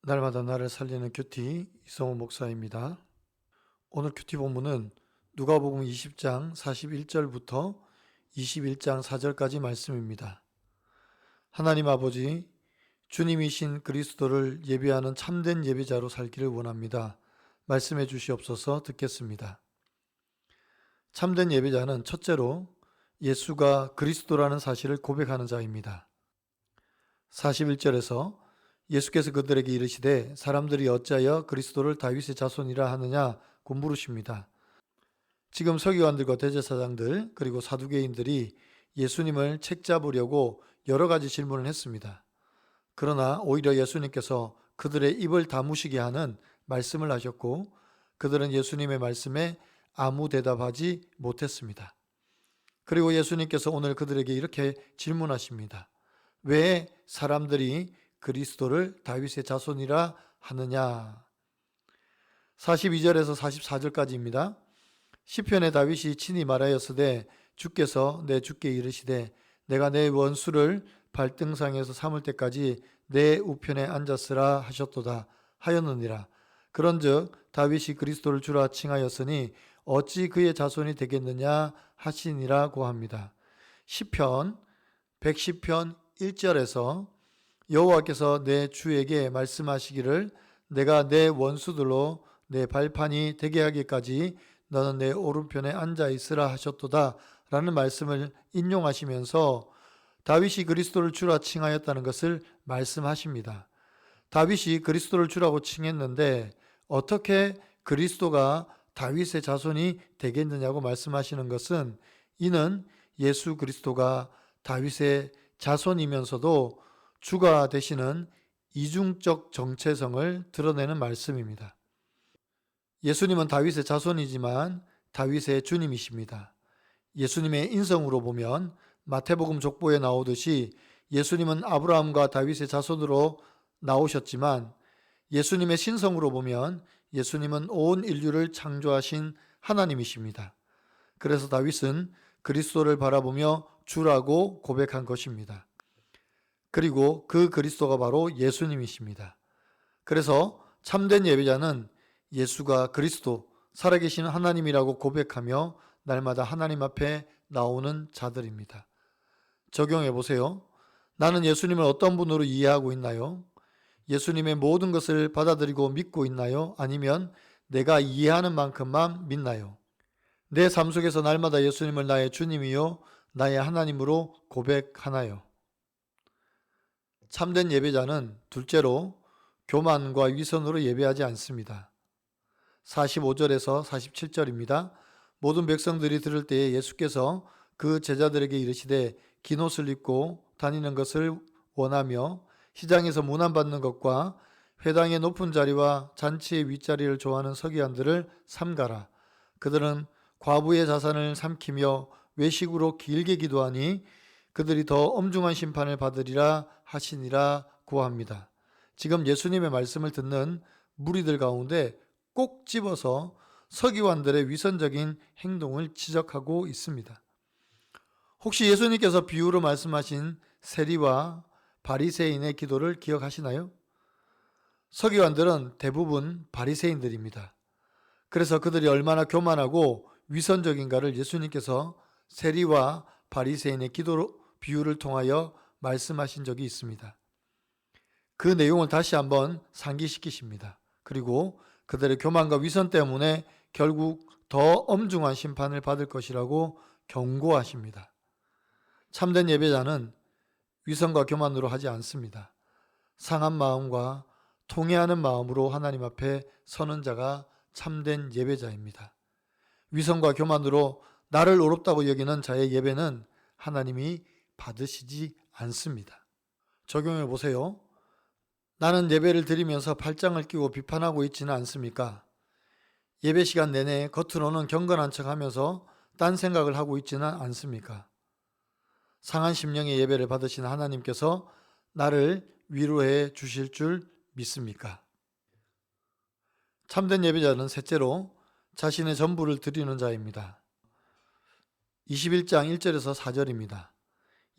날마다 나를 살리는 큐티 이성호 목사입니다. 오늘 큐티 본문은 누가복음 20장 41절부터 21장 4절까지 말씀입니다. 하나님 아버지, 주님이신 그리스도를 예배하는 참된 예배자로 살기를 원합니다. 말씀해 주시옵소서. 듣겠습니다. 참된 예배자는 첫째로 예수가 그리스도라는 사실을 고백하는 자입니다. 41절에서 예수께서 그들에게 이르시되 사람들이 어찌하여 그리스도를 다윗의 자손이라 하느냐고 물으십니다. 지금 서기관들과 대제사장들 그리고 사두개인들이 예수님을 책잡으려고 여러 가지 질문을 했습니다. 그러나 오히려 예수님께서 그들의 입을 다무시게 하는 말씀을 하셨고 그들은 예수님의 말씀에 아무 대답하지 못했습니다. 그리고 예수님께서 오늘 그들에게 이렇게 질문하십니다. 왜 사람들이 그리스도를 다윗의 자손이라 하느냐? 42절에서 44절까지입니다. 시편의 다윗이 친히 말하였으되 주께서 내 주께 이르시되 내가 내 원수를 발등상에서 삼을 때까지 내 우편에 앉았으라 하셨도다 하였느니라. 그런즉 다윗이 그리스도를 주라 칭하였으니 어찌 그의 자손이 되겠느냐 하시니라고 합니다. 시편 110편 1절에서 여호와께서 내 주에게 말씀하시기를 내가 내 원수들로 내 발판이 되게 하기까지 너는 내 오른편에 앉아 있으라 하셨도다 라는 말씀을 인용하시면서 다윗이 그리스도를 주라 칭하였다는 것을 말씀하십니다. 다윗이 그리스도를 주라고 칭했는데 어떻게 그리스도가 다윗의 자손이 되겠느냐고 말씀하시는 것은 이는 예수 그리스도가 다윗의 자손이면서도 주가 되시는 이중적 정체성을 드러내는 말씀입니다. 예수님은 다윗의 자손이지만 다윗의 주님이십니다. 예수님의 인성으로 보면 마태복음 족보에 나오듯이 예수님은 아브라함과 다윗의 자손으로 나오셨지만 예수님의 신성으로 보면 예수님은 온 인류를 창조하신 하나님이십니다. 그래서 다윗은 그리스도를 바라보며 주라고 고백한 것입니다. 그리고 그 그리스도가 바로 예수님이십니다. 그래서 참된 예배자는 예수가 그리스도, 살아계신 하나님이라고 고백하며 날마다 하나님 앞에 나오는 자들입니다. 적용해 보세요. 나는 예수님을 어떤 분으로 이해하고 있나요? 예수님의 모든 것을 받아들이고 믿고 있나요? 아니면 내가 이해하는 만큼만 믿나요? 내 삶 속에서 날마다 예수님을 나의 주님이요, 나의 하나님으로 고백하나요? 참된 예배자는 둘째로 교만과 위선으로 예배하지 않습니다. 45절에서 47절입니다. 모든 백성들이 들을 때에 예수께서 그 제자들에게 이르시되 긴 옷을 입고 다니는 것을 원하며 시장에서 문안받는 것과 회당의 높은 자리와 잔치의 윗자리를 좋아하는 서기관들을 삼가라. 그들은 과부의 자산을 삼키며 외식으로 길게 기도하니 그들이 더 엄중한 심판을 받으리라 하시니라 고합니다. 지금 예수님의 말씀을 듣는 무리들 가운데 꼭 집어서 서기관들의 위선적인 행동을 지적하고 있습니다. 혹시 예수님께서 비유로 말씀하신 세리와 바리새인의 기도를 기억하시나요? 서기관들은 대부분 바리새인들입니다. 그래서 그들이 얼마나 교만하고 위선적인가를 예수님께서 세리와 바리새인의 기도 비유를 통하여 말씀하신 적이 있습니다. 그 내용을 다시 한번 상기시키십니다. 그리고 그들의 교만과 위선 때문에 결국 더 엄중한 심판을 받을 것이라고 경고하십니다. 참된 예배자는 위선과 교만으로 하지 않습니다. 상한 마음과 통회하는 마음으로 하나님 앞에 서는 자가 참된 예배자입니다. 위선과 교만으로 나를 어렵다고 여기는 자의 예배는 하나님이 받으시지 않습니다. 적용해 보세요. 나는 예배를 드리면서 팔짱을 끼고 비판하고 있지는 않습니까? 예배 시간 내내 겉으로는 경건한 척 하면서 딴 생각을 하고 있지는 않습니까? 상한 심령의 예배를 받으신 하나님께서 나를 위로해 주실 줄 믿습니까? 참된 예배자는 셋째로 자신의 전부를 드리는 자입니다. 21장 1절에서 4절입니다.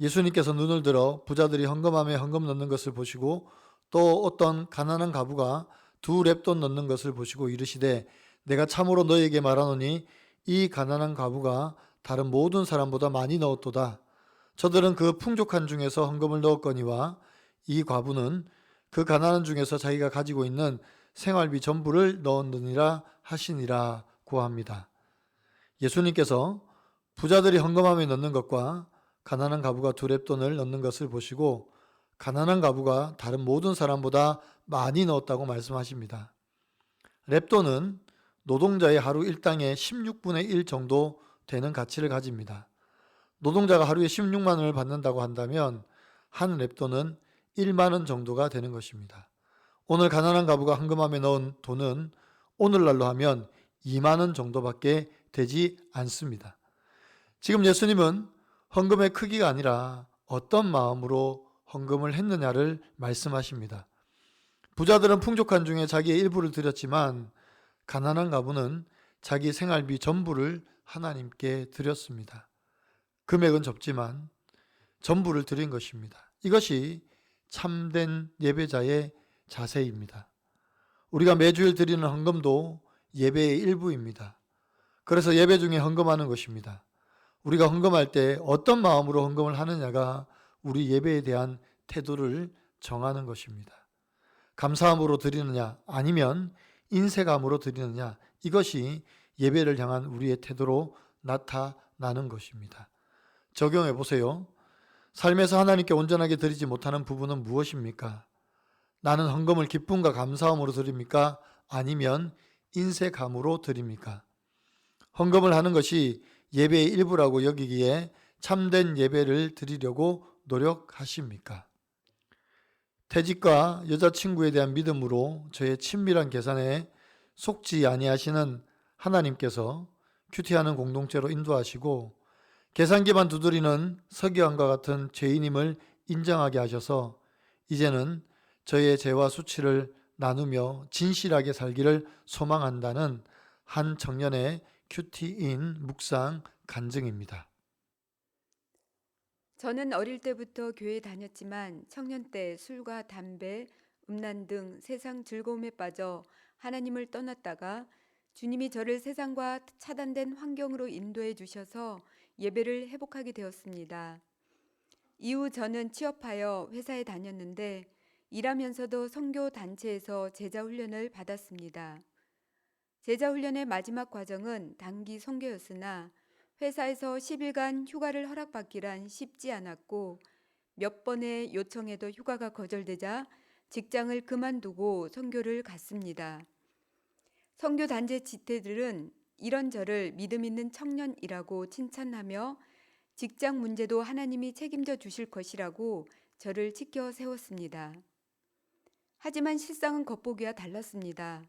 예수님께서 눈을 들어 부자들이 헌금함에 헌금 넣는 것을 보시고 또 어떤 가난한 과부가 2렙돈 넣는 것을 보시고 이르시되 내가 참으로 너희에게 말하노니 이 가난한 과부가 다른 모든 사람보다 많이 넣었도다. 저들은 그 풍족한 중에서 헌금을 넣었거니와 이 과부는 그 가난한 중에서 자기가 가지고 있는 생활비 전부를 넣었느니라 하시니라 고합니다. 예수님께서 부자들이 헌금함에 넣는 것과 가난한 과부가 2렙돈을 넣는 것을 보시고 가난한 과부가 다른 모든 사람보다 많이 넣었다고 말씀하십니다. 렙돈은 노동자의 하루 일당의 16분의 1 정도 되는 가치를 가집니다. 노동자가 하루에 16만 원을 받는다고 한다면 한 렙돈은 1만 원 정도가 되는 것입니다. 오늘 가난한 과부가 헌금함에 넣은 돈은 오늘날로 하면 2만 원 정도밖에 되지 않습니다. 지금 예수님은 헌금의 크기가 아니라 어떤 마음으로 헌금을 했느냐를 말씀하십니다. 부자들은 풍족한 중에 자기의 일부를 드렸지만 가난한 과부는 자기 생활비 전부를 하나님께 드렸습니다. 금액은 적지만 전부를 드린 것입니다. 이것이 참된 예배자의 자세입니다. 우리가 매주일 드리는 헌금도 예배의 일부입니다. 그래서 예배 중에 헌금하는 것입니다. 우리가 헌금할 때 어떤 마음으로 헌금을 하느냐가 우리 예배에 대한 태도를 정하는 것입니다. 감사함으로 드리느냐 아니면 인색함으로 드리느냐, 이것이 예배를 향한 우리의 태도로 나타나는 것입니다. 적용해 보세요. 삶에서 하나님께 온전하게 드리지 못하는 부분은 무엇입니까? 나는 헌금을 기쁨과 감사함으로 드립니까? 아니면 인색함으로 드립니까? 헌금을 하는 것이 예배의 일부라고 여기기에 참된 예배를 드리려고 노력하십니까? 퇴직과 여자친구에 대한 믿음으로 저의 친밀한 계산에 속지 아니하시는 하나님께서 큐티하는 공동체로 인도하시고 계산기만 두드리는 서기관과 같은 죄인임을 인정하게 하셔서 이제는 저의 죄와 수치를 나누며 진실하게 살기를 소망한다는 한 청년의 큐티인 묵상 간증입니다. 저는 어릴 때부터 교회 다녔지만 청년 때 술과 담배, 음란 등 세상 즐거움에 빠져 하나님을 떠났다가 주님이 저를 세상과 차단된 환경으로 인도해 주셔서 예배를 회복하게 되었습니다. 이후 저는 취업하여 회사에 다녔는데 일하면서도 선교 단체에서 제자 훈련을 받았습니다. 제자 훈련의 마지막 과정은 단기 선교였으나 회사에서 10일간 휴가를 허락받기란 쉽지 않았고 몇 번의 요청에도 휴가가 거절되자 직장을 그만두고 선교를 갔습니다. 선교 단체 지체들은 이런 저를 믿음 있는 청년이라고 칭찬하며 직장 문제도 하나님이 책임져 주실 것이라고 저를 지켜 세웠습니다. 하지만 실상은 겉보기와 달랐습니다.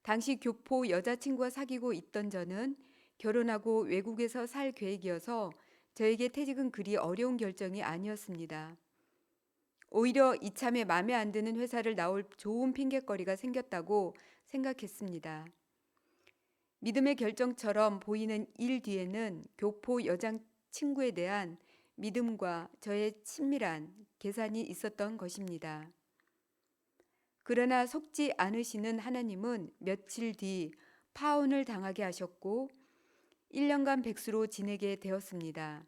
당시 교포 여자친구와 사귀고 있던 저는 결혼하고 외국에서 살 계획이어서 저에게 퇴직은 그리 어려운 결정이 아니었습니다. 오히려 이참에 마음에 안 드는 회사를 나올 좋은 핑곗거리가 생겼다고 생각했습니다. 믿음의 결정처럼 보이는 일 뒤에는 교포 여자친구에 대한 믿음과 저의 친밀한 계산이 있었던 것입니다. 그러나 속지 않으시는 하나님은 며칠 뒤 파혼을 당하게 하셨고 1년간 백수로 지내게 되었습니다.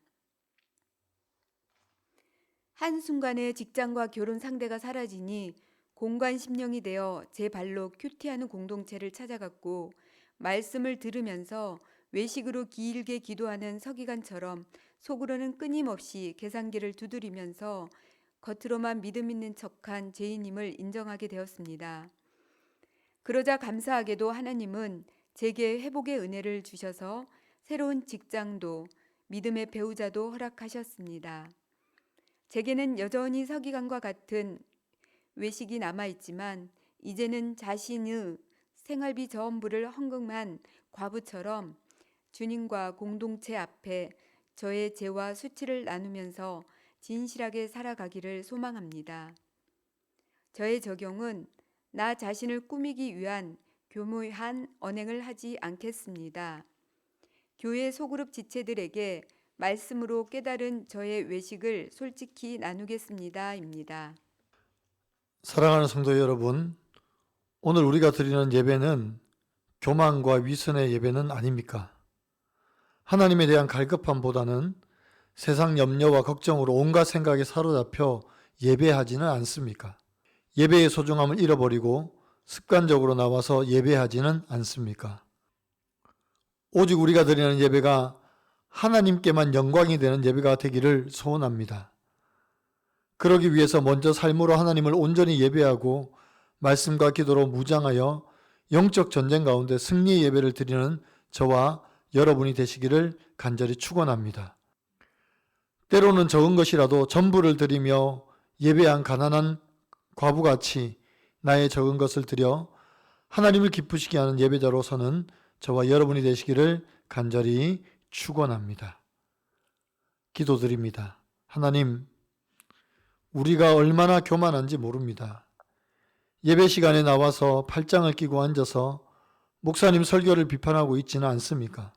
한순간에 직장과 결혼 상대가 사라지니 공관심령이 되어 제 발로 큐티하는 공동체를 찾아갔고 말씀을 들으면서 외식으로 길게 기도하는 서기관처럼 속으로는 끊임없이 계산기를 두드리면서 겉으로만 믿음 있는 척한 죄인임을 인정하게 되었습니다. 그러자 감사하게도 하나님은 제게 회복의 은혜를 주셔서 새로운 직장도 믿음의 배우자도 허락하셨습니다. 제게는 여전히 서기관과 같은 외식이 남아있지만 이제는 자신의 생활비 전부를 헌금한 과부처럼 주님과 공동체 앞에 저의 죄와 수치를 나누면서 진실하게 살아가기를 소망합니다. 저의 적용은 나 자신을 꾸미기 위한 교묘한 언행을 하지 않겠습니다. 교회 소그룹 지체들에게 말씀으로 깨달은 저의 외식을 솔직히 나누겠습니다. 입니다. 사랑하는 성도 여러분, 오늘 우리가 드리는 예배는 교만과 위선의 예배는 아닙니까? 하나님에 대한 갈급함보다는 세상 염려와 걱정으로 온갖 생각에 사로잡혀 예배하지는 않습니까? 예배의 소중함을 잃어버리고 습관적으로 나와서 예배하지는 않습니까? 오직 우리가 드리는 예배가 하나님께만 영광이 되는 예배가 되기를 소원합니다. 그러기 위해서 먼저 삶으로 하나님을 온전히 예배하고 말씀과 기도로 무장하여 영적 전쟁 가운데 승리의 예배를 드리는 저와 여러분이 되시기를 간절히 축원합니다. 때로는 적은 것이라도 전부를 드리며 예배한 가난한 과부같이 나의 적은 것을 드려 하나님을 기쁘시게 하는 예배자로서는 저와 여러분이 되시기를 간절히 축원합니다. 기도드립니다. 하나님, 우리가 얼마나 교만한지 모릅니다. 예배 시간에 나와서 팔짱을 끼고 앉아서 목사님 설교를 비판하고 있지는 않습니까?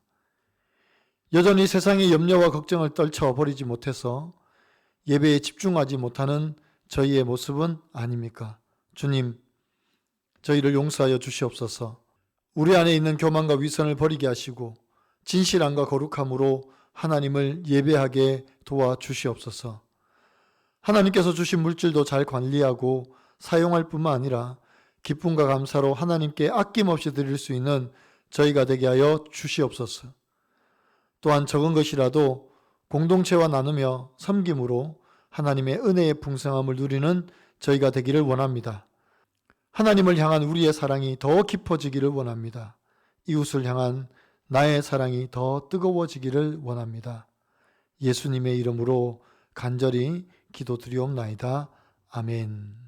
여전히 세상의 염려와 걱정을 떨쳐버리지 못해서 예배에 집중하지 못하는 저희의 모습은 아닙니까? 주님, 저희를 용서하여 주시옵소서. 우리 안에 있는 교만과 위선을 버리게 하시고 진실함과 거룩함으로 하나님을 예배하게 도와주시옵소서. 하나님께서 주신 물질도 잘 관리하고 사용할 뿐만 아니라 기쁨과 감사로 하나님께 아낌없이 드릴 수 있는 저희가 되게 하여 주시옵소서. 또한 적은 것이라도 공동체와 나누며 섬김으로 하나님의 은혜의 풍성함을 누리는 저희가 되기를 원합니다. 하나님을 향한 우리의 사랑이 더 깊어지기를 원합니다. 이웃을 향한 나의 사랑이 더 뜨거워지기를 원합니다. 예수님의 이름으로 간절히 기도드리옵나이다. 아멘.